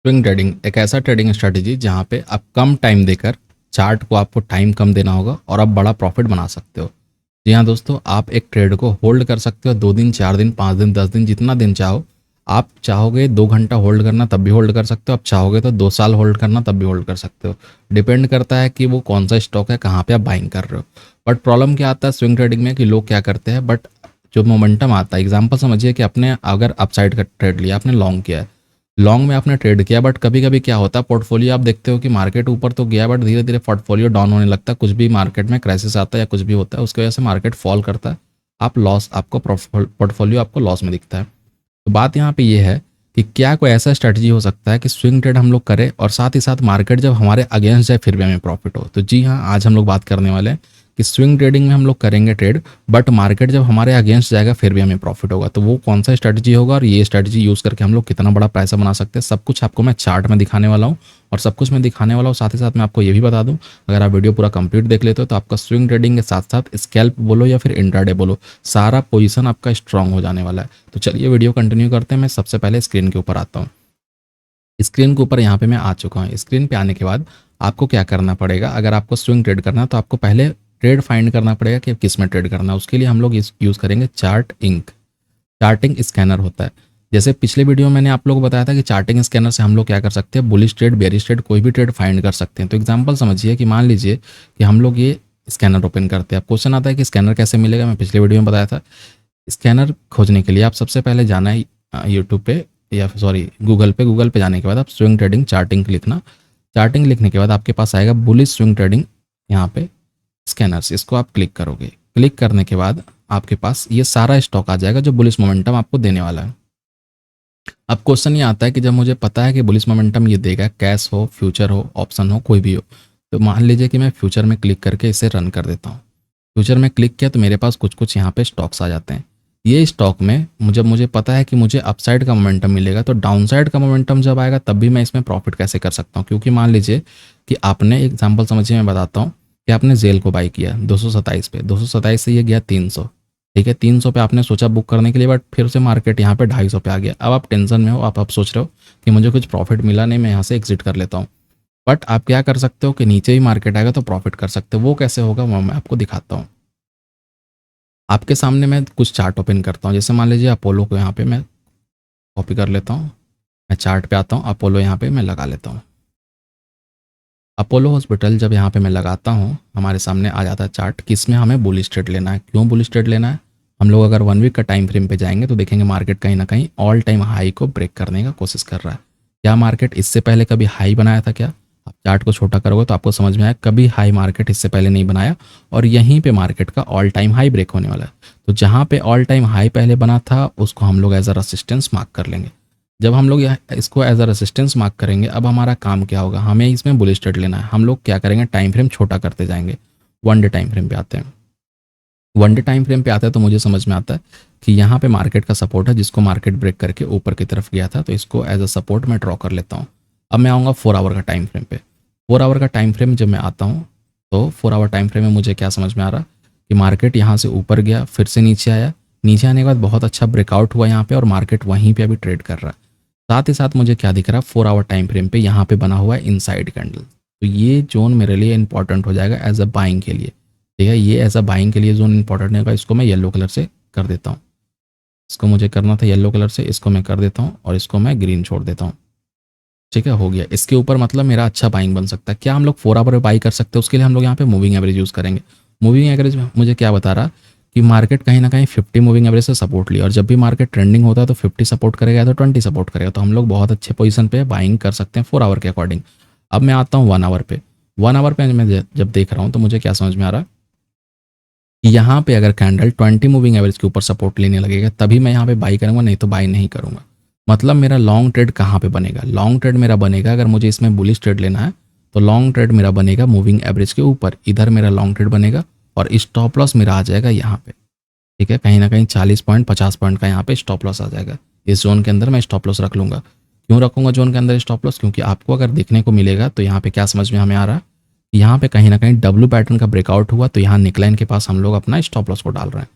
Swing trading एक ऐसा trading strategy जहाँ पे आप कम टाइम देकर चार्ट को आपको टाइम कम देना होगा और आप बड़ा प्रॉफिट बना सकते हो। जी हाँ दोस्तों, आप एक ट्रेड को होल्ड कर सकते हो 2 दिन, 4 दिन, 5 दिन, 10 दिन, जितना दिन चाहो। आप चाहोगे 2 घंटा होल्ड करना तब भी होल्ड कर सकते हो, आप चाहोगे तो 2 साल होल्ड करना तब भी होल्ड कर सकते हो। डिपेंड करता है कि वो कौन सा स्टॉक है, कहाँ पे आप बाइंग कर रहे हो। बट प्रॉब्लम क्या आता है स्विंग ट्रेडिंग में कि लोग क्या करते हैं, बट जो मोमेंटम आता है, एग्जाम्पल समझिए कि आपने अगर अपसाइड का ट्रेड लिया, आपने लॉन्ग किया है, लॉन्ग में आपने ट्रेड किया, बट कभी कभी क्या होता है पोर्टफोलियो आप देखते हो कि मार्केट ऊपर तो गया बट धीरे धीरे पोर्टफोलियो डाउन होने लगता है। कुछ भी मार्केट में क्राइसिस आता है या कुछ भी होता है उसकी वजह से मार्केट फॉल करता है, आप लॉस, आपको पोर्टफोलियो आपको लॉस में दिखता है। तो बात यहाँ पे ये है कि क्या कोई ऐसा स्ट्रेटजी हो सकता है कि स्विंग ट्रेड हम लोग करें और साथ ही साथ मार्केट जब हमारे अगेंस्ट जाए फिर भी हमें प्रॉफिट हो। तो जी हाँ, आज हम लोग बात करने वाले हैं कि स्विंग ट्रेडिंग में हम लोग करेंगे ट्रेड, बट मार्केट जब हमारे अगेंस्ट जाएगा फिर भी हमें प्रॉफिट होगा। तो वो कौन सा स्ट्रेटजी होगा और ये स्ट्रेटजी यूज़ करके हम लोग कितना बड़ा पैसा बना सकते हैं, सब कुछ आपको मैं चार्ट में दिखाने वाला हूँ और सब कुछ मैं दिखाने वाला हूँ। साथ ही साथ मैं आपको ये भी बता दूँ, अगर आप वीडियो पूरा कंप्लीट देख लेते हो तो आपका स्विंग ट्रेडिंग के साथ साथ स्कैल्प बोलो या फिर इंट्राडे बोलो, सारा पोजीशन आपका स्ट्रांग हो जाने वाला है। तो चलिए वीडियो कंटिन्यू करते हैं। मैं सबसे पहले स्क्रीन के ऊपर आता हूँ। स्क्रीन के ऊपर यहाँ पे मैं आ चुका हूँ। स्क्रीन पे आने के बाद आपको क्या करना पड़ेगा, अगर आपको स्विंग ट्रेड करना है तो आपको पहले ट्रेड फाइंड करना पड़ेगा कि किस में ट्रेड करना है। उसके लिए हम लोग यूज़ करेंगे चार्ट इंक। चार्टिंग स्कैनर होता है। जैसे पिछले वीडियो में मैंने आप लोगों को बताया था कि चार्टिंग स्कैनर से हम लोग क्या कर सकते हैं, बुलिश ट्रेड, बेरिश ट्रेड, कोई भी ट्रेड फाइंड कर सकते हैं। तो एग्जांपल समझिए कि मान लीजिए कि हम लोग ये स्कैनर ओपन करते हैं। अब क्वेश्चन आता है कि स्कैनर कैसे मिलेगा, मैं पिछले वीडियो में बताया था। स्कैनर खोजने के लिए आप सबसे पहले जाना है यूट्यूब पे या सॉरी गूगल पे जाने के बाद आप स्विंग ट्रेडिंग चार्टिंग लिखना। चार्टिंग लिखने के बाद आपके पास आएगा बुलिश स्विंग ट्रेडिंग, यहाँ पे स्कैनर्स, इसको आप क्लिक करोगे। क्लिक करने के बाद आपके पास ये सारा स्टॉक आ जाएगा जो बुलिश मोमेंटम आपको देने वाला है। अब क्वेश्चन ये आता है कि जब मुझे पता है कि बुलिश मोमेंटम ये देगा, कैश हो, फ्यूचर हो, ऑप्शन हो, कोई भी हो, तो मान लीजिए कि मैं फ्यूचर में क्लिक करके इसे रन कर देता हूँ। फ्यूचर में क्लिक किया तो मेरे पास कुछ कुछ यहाँ पे स्टॉक्स आ जाते हैं। ये स्टॉक में जब मुझे पता है कि मुझे अपसाइड का मोमेंटम मिलेगा तो डाउनसाइड का मोमेंटम जब आएगा तब भी मैं इसमें प्रॉफिट कैसे कर सकता हूँ। क्योंकि मान लीजिए कि आपने एग्जांपल समझिए, मैं बताता हूँ कि आपने जेल को बाई किया 227 पे, 227 से ये गया 300, ठीक है। 300 पे आपने सोचा बुक करने के लिए, बट फिर से मार्केट यहाँ पे 250 पे आ गया। अब आप टेंशन में हो, आप सोच रहे हो कि मुझे कुछ प्रॉफिट मिला नहीं, मैं यहाँ से एग्जिट कर लेता हूँ। बट आप क्या कर सकते हो कि नीचे ही मार्केट आएगा तो प्रॉफिट कर सकते हो। वो कैसे होगा वो मैं आपको दिखाता हूँ। आपके सामने मैं कुछ चार्ट ओपन करता हूँ। जैसे मान लीजिए अपोलो को यहाँ पे मैं कॉपी कर लेता हूँ, मैं चार्ट पे आता हूँ, अपोलो यहाँ पे मैं लगा लेता हूँ। अपोलो हॉस्पिटल जब यहाँ पे मैं लगाता हूँ हमारे सामने आ जाता है चार्ट, किसमें हमें बुलिश ट्रेड लेना है। क्यों बुलिश ट्रेड लेना है, हम लोग अगर 1 वीक का टाइम फ्रेम पे जाएंगे तो देखेंगे मार्केट कहीं ना कहीं ऑल टाइम हाई को ब्रेक करने का कोशिश कर रहा है। क्या मार्केट इससे पहले कभी हाई बनाया था क्या? आप चार्ट को छोटा करोगे तो आपको समझ में आया, कभी हाई मार्केट इससे पहले नहीं बनाया और यहीं पे मार्केट का ऑल टाइम हाई ब्रेक होने वाला है। तो जहाँ पे ऑल टाइम हाई पहले बना था उसको हम लोग एज अ रेसिस्टेंस मार्क कर लेंगे। जब हम लोग इसको एज अ रेसिस्टेंस मार्क करेंगे, अब हमारा काम क्या होगा, हमें इसमें बुलिश ट्रेड लेना है। हम लोग क्या करेंगे, टाइम फ्रेम छोटा करते जाएंगे। 1 डे टाइम फ्रेम पे आते हैं। 1 डे टाइम फ्रेम पे आता है तो मुझे समझ में आता है कि यहाँ पे मार्केट का सपोर्ट है जिसको मार्केट ब्रेक करके ऊपर की तरफ गया था, तो इसको एज अ सपोर्ट मैं ड्रॉ कर लेता हूँ। अब मैं आऊँगा 4 आवर का टाइम फ्रेम पे। 4 आवर का टाइम फ्रेम जब मैं आता हूँ तो 4 आवर टाइम फ्रेम में मुझे क्या समझ में आ रहा कि मार्केट यहाँ से ऊपर गया, फिर से नीचे आया, नीचे आने के बाद बहुत अच्छा ब्रेकआउट हुआ यहाँ पे और मार्केट वहीं पे अभी ट्रेड कर रहा है। साथ ही साथ मुझे क्या दिख रहा है, 4 आवर टाइम फ्रेम पे यहाँ पे बना हुआ है इनसाइड कैंडल। तो ये जोन मेरे लिए इंपॉर्टेंट हो जाएगा एज अ बाइंग के लिए, ठीक है। ये एज अ बाइंग के लिए जोन इंपॉर्टेंट होगा। इसको मैं येलो कलर से कर देता हूँ। इसको मुझे करना था येलो कलर से, इसको मैं कर देता हूँ और इसको मैं ग्रीन छोड़ देता हूँ, ठीक है। हो गया। इसके ऊपर मतलब मेरा अच्छा बाइंग बन सकता है। क्या हम लोग 4 आवर में बाई कर सकते हैं? उसके लिए हम लोग यहाँ पे मूविंग एवरेज यूज़ करेंगे। मूविंग एवरेज मुझे क्या बता रहा कि मार्केट कहीं ना कहीं 50 मूविंग एवरेज से सपोर्ट लिया और जब भी मार्केट ट्रेंडिंग होता है तो 50 सपोर्ट करेगा तो 20 सपोर्ट करेगा। तो हम लोग बहुत अच्छे पोजीशन पे बाइंग कर सकते हैं 4 आवर के अकॉर्डिंग। अब मैं आता हूँ 1 आवर पे। 1 आवर पे मैं जब देख रहा हूँ तो मुझे क्या समझ में आ रहा कि यहाँ पे अगर कैंडल 20 मूविंग एवरेज के ऊपर सपोर्ट लेने लगेगा तभी मैं यहाँ पे बाई करूँगा, नहीं तो बाई नहीं करूँगा। मतलब मेरा लॉन्ग ट्रेड कहाँ पे बनेगा, लॉन्ग ट्रेड मेरा बनेगा, अगर मुझे इसमें बुलिश ट्रेड लेना है तो लॉन्ग ट्रेड मेरा बनेगा मूविंग एवरेज के ऊपर, इधर मेरा लॉन्ग ट्रेड बनेगा और स्टॉप लॉस मेरा आ जाएगा यहाँ पे, ठीक है। कहीं ना कहीं 40 पॉइंट 50 पॉइंट का यहाँ पे स्टॉप लॉस आ जाएगा। इस जोन के अंदर मैं स्टॉप लॉस रख लूँगा। क्यों रखूँगा जोन के अंदर स्टॉप लॉस, क्योंकि आपको अगर देखने को मिलेगा तो यहाँ पे क्या समझ में हमें आ रहा है, यहाँ पे कहीं ना कहीं डब्ल्यू पैटर्न का ब्रेकआउट हुआ तो यहाँ निकलाइन के पास हम लोग अपना स्टॉप लॉस को डाल रहे हैं।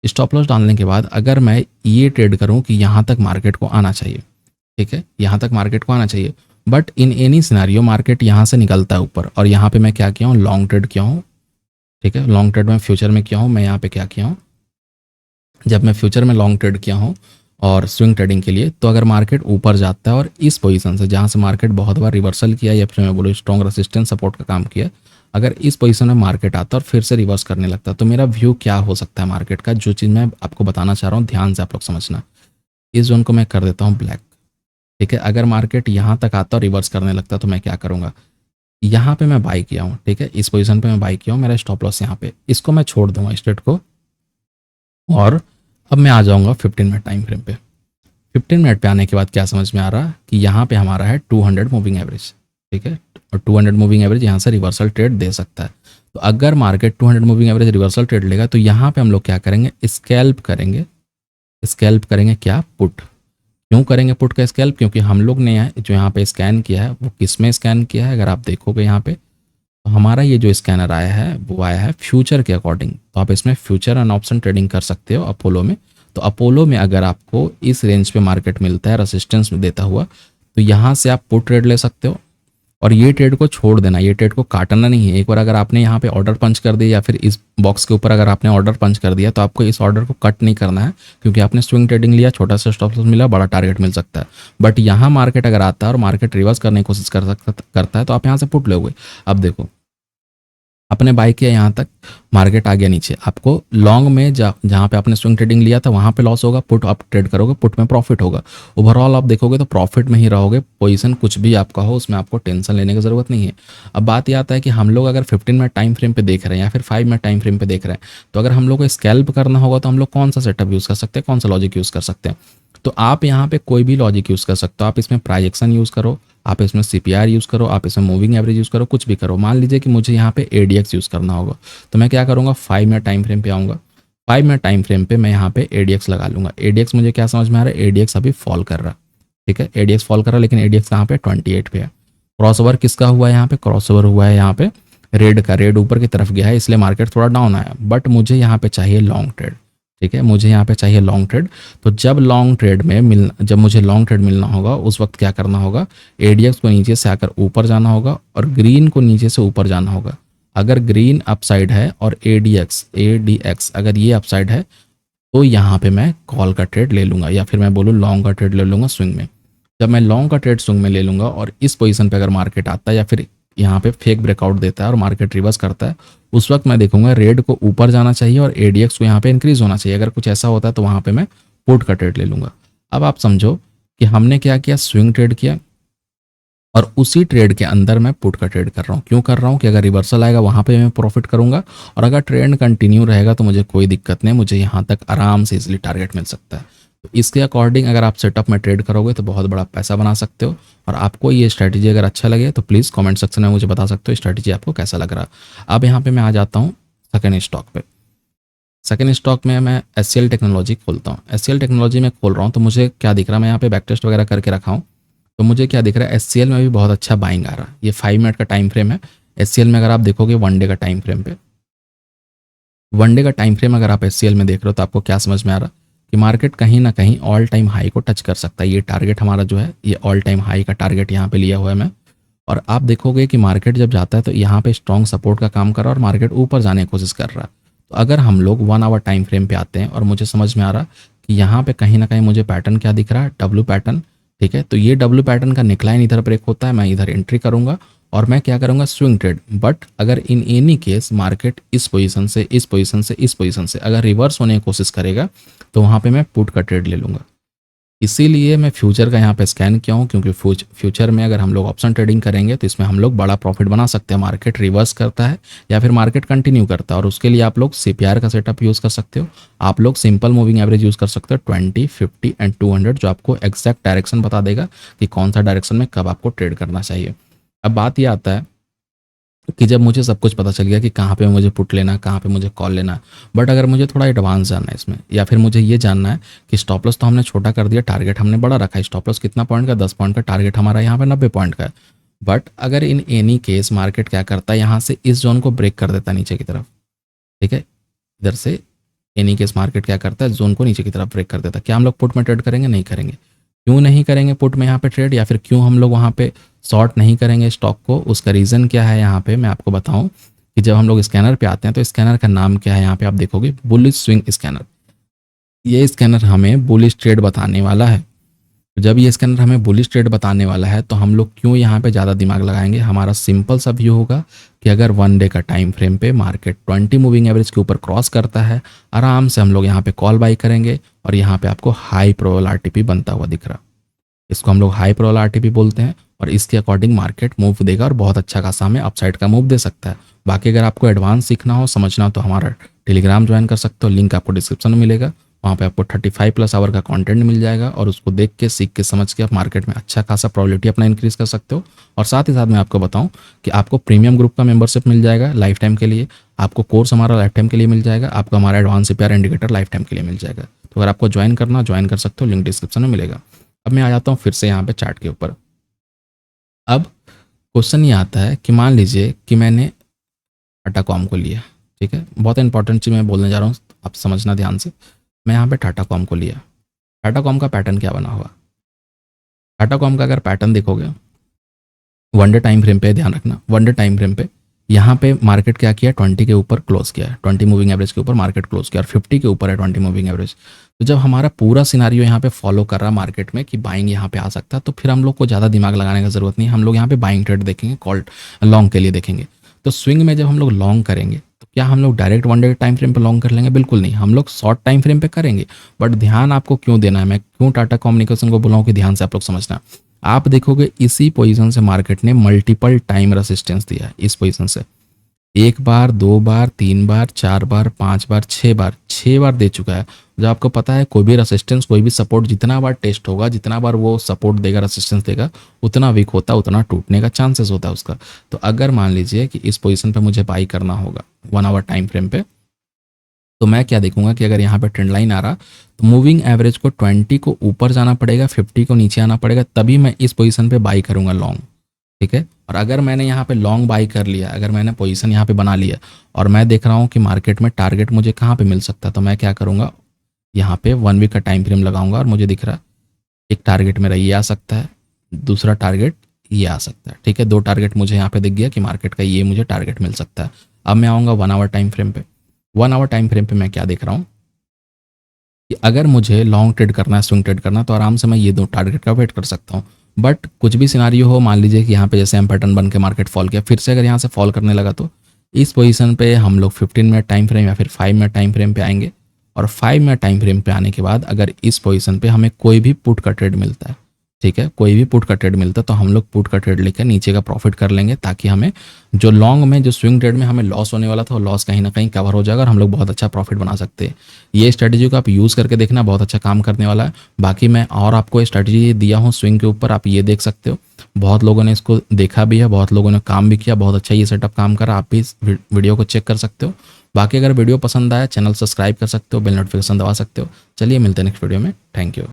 स्टॉप लॉस डालने के बाद अगर मैं ये ट्रेड करूँ कि यहाँ तक मार्केट को आना चाहिए, ठीक है, यहाँ तक मार्केट को आना चाहिए, but in any scenario market यहाँ से निकलता है ऊपर, और यहाँ पे मैं क्या किया हूँ, लॉन्ग ट्रेड किया हूँ। ठीक है, लॉन्ग ट्रेड में फ्यूचर में किया हूँ, मैं यहाँ पे क्या किया हूँ, जब मैं फ्यूचर में लॉन्ग ट्रेड किया हूँ और स्विंग ट्रेडिंग के लिए, तो अगर मार्केट ऊपर जाता है और इस पोजीशन से जहाँ से मार्केट बहुत बार रिवर्सल किया या फिर मैं बोलूँ स्ट्रॉन्ग रेसिस्टेंस सपोर्ट का काम किया, अगर इस पोजीशन में मार्केट आता और फिर से रिवर्स करने लगता, तो मेरा व्यू क्या हो सकता है मार्केट का, जो चीज़ मैं आपको बताना चाह रहा हूँ ध्यान से आप लोग समझना। इस जोन को मैं कर देता हूँ ब्लैक। ठीक है, अगर मार्केट यहाँ तक आता और रिवर्स करने लगता तो मैं क्या करूँगा, यहाँ पे मैं बाई किया हूँ। ठीक है, इस पोजीशन पे मैं बाई किया हूँ, मेरा स्टॉप लॉस यहाँ पे, इसको मैं छोड़ दूंगा स्ट्रेट को, और अब मैं आ जाऊँगा 15 मिनट टाइम फ्रेम पे। 15 मिनट पे आने के बाद क्या समझ में आ रहा कि यहाँ पे हमारा है 200 मूविंग एवरेज। ठीक है, और 200 मूविंग एवरेज यहाँ से रिवर्सल ट्रेड दे सकता है। तो अगर market 200 moving average reversal trade लेगा तो यहाँ पे हम लोग क्या करेंगे, स्कैल्प करेंगे। स्कैल्प करेंगे क्या, पुट। क्यों करेंगे पुट का स्कैल्प, क्योंकि हम लोग ने जो यहाँ पे स्कैन किया है वो किस में स्कैन किया है, अगर आप देखोगे यहाँ पे, तो हमारा ये जो स्कैनर आया है वो आया है फ्यूचर के अकॉर्डिंग। तो आप इसमें फ्यूचर एंड ऑप्शन ट्रेडिंग कर सकते हो अपोलो में। तो अपोलो में अगर आपको इस रेंज पे मार्केट मिलता है रेसिस्टेंस में देता हुआ, तो यहाँ से आप पुट ट्रेड ले सकते हो, और ये ट्रेड को छोड़ देना, ये ट्रेड को काटना नहीं है। एक बार अगर आपने यहाँ पे ऑर्डर पंच कर दिया या फिर इस बॉक्स के ऊपर अगर आपने ऑर्डर पंच कर दिया, तो आपको इस ऑर्डर को कट नहीं करना है, क्योंकि आपने स्विंग ट्रेडिंग लिया, छोटा सा स्टॉप लॉस मिला, बड़ा टारगेट मिल सकता है। बट यहाँ मार्केट अगर आता है और मार्केट रिवर्स करने की कोशिश करता है, तो आप यहाँ से पुट लोगे। अब देखो, अपने बाई किया यहाँ तक, मार्केट आ गया नीचे, आपको लॉन्ग में जहाँ पे आपने स्विंग ट्रेडिंग लिया था वहाँ पे लॉस होगा, पुट आप ट्रेड करोगे, पुट में प्रॉफिट होगा। ओवरऑल आप देखोगे तो प्रॉफिट में ही रहोगे, पोजीशन कुछ भी आपका हो उसमें आपको टेंशन लेने की ज़रूरत नहीं है। अब बात यह आता है कि हम लोग अगर 15 मिनट टाइम फ्रेम पे देख रहे हैं या फिर 5 मिनट टाइम फ्रेम पे देख रहे हैं, तो अगर हम लोग को स्कैल्प करना होगा तो हम लोग कौन सा सेटअप यूज़ कर सकते हैं, कौन सा लॉजिक यूज़ कर सकते हैं। तो आप यहाँ पे कोई भी लॉजिक यूज़ कर सकते हो। आप इसमें प्राइजेक्शन यूज़ करो, आप इसमें सीपीआर यूज़ करो, आप इसमें मूविंग एवरेज यूज़ करो, कुछ भी करो। मान लीजिए कि मुझे यहाँ पे एडीएक्स यूज़ करना होगा, तो मैं क्या करूँगा, 5 मिनट टाइम फ्रेम पे आऊँगा। 5 मिनट टाइम फ्रेम पे मैं यहाँ पे एडीएक्स लगा लूँगा। एडीएक्स मुझे क्या समझ में आ रहा है, एडीएक्स अभी फॉल कर रहा। ठीक है, एडीएक्स फॉल कर रहा, लेकिन एडीएक्स कहाँ पे, 28 पे है। क्रॉस ओवर किसका हुआ है, यहाँ पे क्रॉस ओवर हुआ है यहाँ पे रेड का, रेड ऊपर की तरफ गया है, इसलिए मार्केट थोड़ा डाउन आया। बट मुझे यहाँ पे चाहिए लॉन्ग ट्रेड। ठीक है, मुझे यहाँ पे चाहिए लॉन्ग ट्रेड। तो जब मुझे लॉन्ग ट्रेड मिलना होगा, उस वक्त क्या करना होगा, एडीएक्स को नीचे से आकर ऊपर जाना होगा और ग्रीन को नीचे से ऊपर जाना होगा। अगर ग्रीन अपसाइड है और एडीएक्स अगर ये अपसाइड है, तो यहाँ पे मैं कॉल का ट्रेड ले लूँगा, या फिर मैं बोलूँ लॉन्ग का ट्रेड ले लूँगा स्विंग में। जब मैं लॉन्ग का ट्रेड स्विंग में ले लूँगा और इस पोजीशन पे अगर मार्केट आता है या फिर यहाँ पे फेक ब्रेकआउट देता है और मार्केट रिवर्स करता है, उस वक्त मैं देखूंगा रेड को ऊपर जाना चाहिए और एडीएक्स को यहाँ पे इंक्रीज होना चाहिए। अगर कुछ ऐसा होता है तो वहाँ पे मैं पुट का ट्रेड ले लूँगा। अब आप समझो कि हमने क्या किया, स्विंग ट्रेड किया, और उसी ट्रेड के अंदर मैं पुट का ट्रेड कर रहा हूँ। क्यों कर रहा हूँ कि अगर रिवर्सल आएगा वहाँ पे मैं प्रॉफिट करूँगा, और अगर ट्रेंड कंटिन्यू रहेगा तो मुझे कोई दिक्कत नहीं, मुझे यहाँ तक आराम से इजीली टारगेट मिल सकता है। तो इसके अकॉर्डिंग अगर आप सेटअप में ट्रेड करोगे तो बहुत बड़ा पैसा बना सकते हो। और आपको ये स्ट्रैटेजी अगर अच्छा लगे तो प्लीज़ कमेंट सेक्शन में मुझे बता सकते हो स्ट्रैटेजी आपको कैसा लग रहा। अब यहाँ पे मैं आ जाता हूँ सेकेंड स्टॉक पे। सेकेंड स्टॉक में मैं एचसीएल टेक्नोलॉजी खोलता हूँ। एचसीएल टेक्नोलॉजी में खोल रहा हूँ तो मुझे क्या दिख रहा है, मैं यहाँ पे बैक टेस्ट वगैरह करके रखा हूँ, तो मुझे क्या दिख रहा है, एचसीएल में भी बहुत अच्छा बाइंग आ रहा है। ये 5 मिनट का टाइम फ्रेम है। एचसीएल में अगर आप देखोगे 1 डे का टाइम फ्रेम पे, 1 डे का टाइम फ्रेम अगर आप एचसीएल में देख रहे हो तो आपको क्या समझ में आ रहा कि मार्केट कहीं ना कहीं ऑल टाइम हाई को टच कर सकता है। ये टारगेट हमारा जो है, ये ऑल टाइम हाई का टारगेट यहाँ पे लिया हुआ है मैं। और आप देखोगे कि मार्केट जब जाता है तो यहाँ पे स्ट्रॉन्ग सपोर्ट का काम कर रहा है और मार्केट ऊपर जाने की कोशिश कर रहा है। तो अगर हम लोग 1 आवर टाइम फ्रेम पे आते हैं और मुझे समझ में आ रहा कि यहाँ पे कहीं ना कहीं मुझे पैटर्न क्या दिख रहा है, डब्ल्यू पैटर्न। ठीक है, तो ये डब्ल्यू पैटर्न का निकलाइन इधर ब्रेक होता है, मैं इधर एंट्री करूंगा और मैं क्या करूंगा, स्विंग ट्रेड। बट अगर इन एनी केस मार्केट इस पोजीशन से इस पोजीशन से इस पोजीशन से अगर रिवर्स होने की कोशिश करेगा तो वहाँ पे मैं पुट का ट्रेड ले लूँगा। इसीलिए मैं फ्यूचर का यहाँ पे स्कैन किया हूँ, क्योंकि फ्यूचर में अगर हम लोग ऑप्शन ट्रेडिंग करेंगे तो इसमें हम लोग बड़ा प्रॉफिट बना सकते हैं। मार्केट रिवर्स करता है या फिर मार्केट कंटिन्यू करता है, और उसके लिए आप लोग सीपीआर का सेटअप यूज़ कर सकते हो। आप लोग सिंपल मूविंग एवरेज यूज़ कर सकते हो 20, 50 एंड 200, जो आपको एग्जैक्ट डायरेक्शन बता देगा कि कौन सा डायरेक्शन में कब आपको ट्रेड करना चाहिए। अब बात यह आता है कि जब मुझे सब कुछ पता चल गया कि कहाँ पे मुझे पुट लेना, कहाँ पे मुझे कॉल लेना, बट अगर मुझे थोड़ा एडवांस जानना है इसमें, या फिर मुझे ये जानना है कि स्टॉप लॉस तो हमने छोटा कर दिया, टारगेट हमने बड़ा रखा है। स्टॉप लॉस कितना पॉइंट का, 10 पॉइंट का, टारगेट हमारा यहाँ पे 90 पॉइंट का है। बट अगर इन एनी केस मार्केट क्या करता है, यहाँ से इस जोन को ब्रेक कर देता है नीचे की तरफ। ठीक है, इधर से एनी केस मार्केट क्या करता है, जोन को नीचे की तरफ ब्रेक कर देता है। क्या हम लोग पुट में ट्रेड करेंगे? नहीं करेंगे। क्यों नहीं करेंगे पुट में यहाँ पे ट्रेड, या फिर क्यों हम लोग वहाँ पे शॉर्ट नहीं करेंगे स्टॉक को। उसका रीज़न क्या है यहाँ पे मैं आपको बताऊँ कि जब हम लोग स्कैनर पे आते हैं तो स्कैनर का नाम क्या है, यहाँ पे आप देखोगे बुलिश स्विंग स्कैनर। ये स्कैनर हमें बुलिश ट्रेड बताने वाला है। तो जब ये स्कैनर हमें बुलिश ट्रेड बताने वाला है तो हम लोग क्यों यहाँ पे ज़्यादा दिमाग लगाएंगे। हमारा सिंपल सा व्यू होगा कि अगर 1 डे का टाइम फ्रेम पे मार्केट 20 मूविंग एवरेज के ऊपर क्रॉस करता है, आराम से हम लोग यहाँ पे कॉल बाई करेंगे और यहाँ पे आपको हाई प्रोबेबल आरटीपी बनता हुआ दिख रहा। इसको हम लोग हाई प्रोबेबल आरटीपी बोलते हैं और इसके अकॉर्डिंग मार्केट मूव देगा और बहुत अच्छा खासा हमें अपसाइड का मूव दे सकता है। बाकी अगर आपको एडवांस सीखना हो, समझना हो तो हमारा टेलीग्राम ज्वाइन कर सकते हो, लिंक आपको डिस्क्रिप्शन में मिलेगा। वहाँ पे आपको 35+ आवर का कंटेंट मिल जाएगा और उसको देख के, सीख के, समझ के आप मार्केट में अच्छा खासा प्रोबेबिलिटी अपना इंक्रीज कर सकते हो। और साथ ही साथ मैं आपको बताऊं कि आपको प्रीमियम ग्रुप का मेंबरशिप मिल जाएगा लाइफ टाइम के लिए, आपको कोर्स हमारा लाइफ टाइम के लिए मिल जाएगा, आपको हमारा advance CPR indicator life time के लिए मिल जाएगा। तो अगर आपको ज्वाइन करना, ज्वाइन कर सकते हो, लिंक डिस्क्रिप्शन में मिलेगा। अब मैं आ जाता हूँ फिर से यहाँ पे चार्ट के ऊपर। अब क्वेश्चन ये आता है कि मान लीजिए कि मैंने टाटा कॉम को लिया, ठीक है, बहुत इंपॉर्टेंट चीज़ मैं बोलने जा रहा हूँ, आप समझना ध्यान से। मैं यहाँ पे टाटा कॉम को लिया, टाटा कॉम का पैटर्न क्या बना हुआ। टाटा कॉम का अगर पैटर्न देखोगे 1 डे टाइम फ्रेम पे, ध्यान रखना 1 डे टाइम फ्रेम पे यहाँ पे मार्केट क्या किया, 20 के ऊपर क्लोज किया है, 20 मूविंग एवरेज के ऊपर मार्केट क्लोज किया और 50 के ऊपर है 20 मूविंग एवरेज। तो जब हमारा पूरा सिनारियो यहाँ पे फॉलो कर रहा मार्केट में कि बाइंग यहाँ पे आ सकता है, तो फिर हम लोग को ज़्यादा दिमाग लगाने का जरूरत नहीं, हम लोग यहाँ पे बाइंग ट्रेड देखेंगे, कॉल लॉन्ग के लिए देखेंगे। तो स्विंग में जब हम लोग लॉन्ग करेंगे तो क्या हम लोग डायरेक्ट 1 डे टाइम फ्रेम पे लॉन्ग कर लेंगे, बिल्कुल नहीं, हम लोग शॉर्ट टाइम फ्रेम पे करेंगे। बट ध्यान आपको क्यों देना है, मैं क्यों टाटा कम्युनिकेशन को बुलाऊं कि ध्यान से आप लोग समझना। आप देखोगे इसी पोजीशन से मार्केट ने मल्टीपल टाइम रेसिस्टेंस दिया है, इस पोजीशन से 1 बार, 2 बार, 3 बार, 4 बार, 5 बार, 6 बार दे चुका है। जब आपको पता है कोई भी रेसिस्टेंस, कोई भी सपोर्ट जितना बार टेस्ट होगा, जितना बार वो सपोर्ट देगा, रेसिस्टेंस देगा, उतना वीक होता, उतना टूटने का चांसेस होता है उसका। तो अगर मान लीजिए कि इस पोजीशन पे मुझे बाई करना होगा 1 आवर टाइम फ्रेम पे, तो मैं क्या देखूंगा कि अगर यहाँ पे ट्रेंड लाइन आ रहा तो मूविंग एवरेज को 20 को ऊपर जाना पड़ेगा, 50 को नीचे आना पड़ेगा, तभी मैं इस पोजीशन पे बाई करूंगा लॉन्ग, ठीक है। और अगर मैंने यहाँ पे लॉन्ग बाई कर लिया, अगर मैंने पोजीशन यहाँ पे बना लिया और मैं देख रहा हूँ कि मार्केट में टारगेट मुझे कहाँ पे मिल सकता है, तो मैं क्या करूँगा, यहाँ पे 1 वीक का टाइम फ्रेम लगाऊंगा और मुझे दिख रहा है एक टारगेट मेरा ये आ सकता है, दूसरा टारगेट ये आ सकता है, ठीक है। 2 टारगेट मुझे यहाँ पे दिख गया कि मार्केट का ये मुझे टारगेट मिल सकता है। अब मैं आऊँगा 1 आवर टाइम फ्रेम पे। 1 आवर टाइम फ्रेम पे मैं क्या देख रहा हूँ कि अगर मुझे लॉन्ग ट्रेड करना है, स्विंग ट्रेड करना है, तो आराम से मैं ये 2 टारगेट का वेट कर सकता हूँ। बट कुछ भी सिनारियो हो, मान लीजिए कि यहाँ पे जैसे हम पैटर्न बन के मार्केट फॉल किया, फिर से अगर यहाँ से फॉल करने लगा, तो इस पोजीशन पे हम लोग 15 मिनट टाइम फ्रेम या फिर 5 मिनट टाइम फ्रेम पे आएंगे। और 5 मिनट टाइम फ्रेम पे आने के बाद अगर इस पोजीशन पे हमें कोई भी पुट का ट्रेड मिलता है, ठीक है, कोई भी पुट का ट्रेड मिलता है, तो हम लोग पुट का ट्रेड लेकर नीचे का प्रॉफिट कर लेंगे, ताकि हमें जो लॉन्ग में, जो स्विंग ट्रेड में हमें लॉस होने वाला था, वो लॉस कहीं ना कहीं कवर हो जाएगा और हम लोग बहुत अच्छा प्रॉफिट बना सकते हैं। ये स्ट्रेटजी को आप यूज़ करके देखना, बहुत अच्छा काम करने वाला है। बाकी मैं और आपको स्ट्रेटजी दिया हूँ स्विंग के ऊपर, आप ये देख सकते हो, बहुत लोगों ने इसको देखा भी है, बहुत लोगों ने काम भी किया, बहुत अच्छा ये सेटअप काम करा, आप भी इस वीडियो को चेक कर सकते हो। बाकी अगर वीडियो पसंद आया, चैनल सब्सक्राइब कर सकते हो, बेल नोटिफिकेशन दबा सकते हो। चलिए मिलते हैं नेक्स्ट वीडियो में, थैंक यू।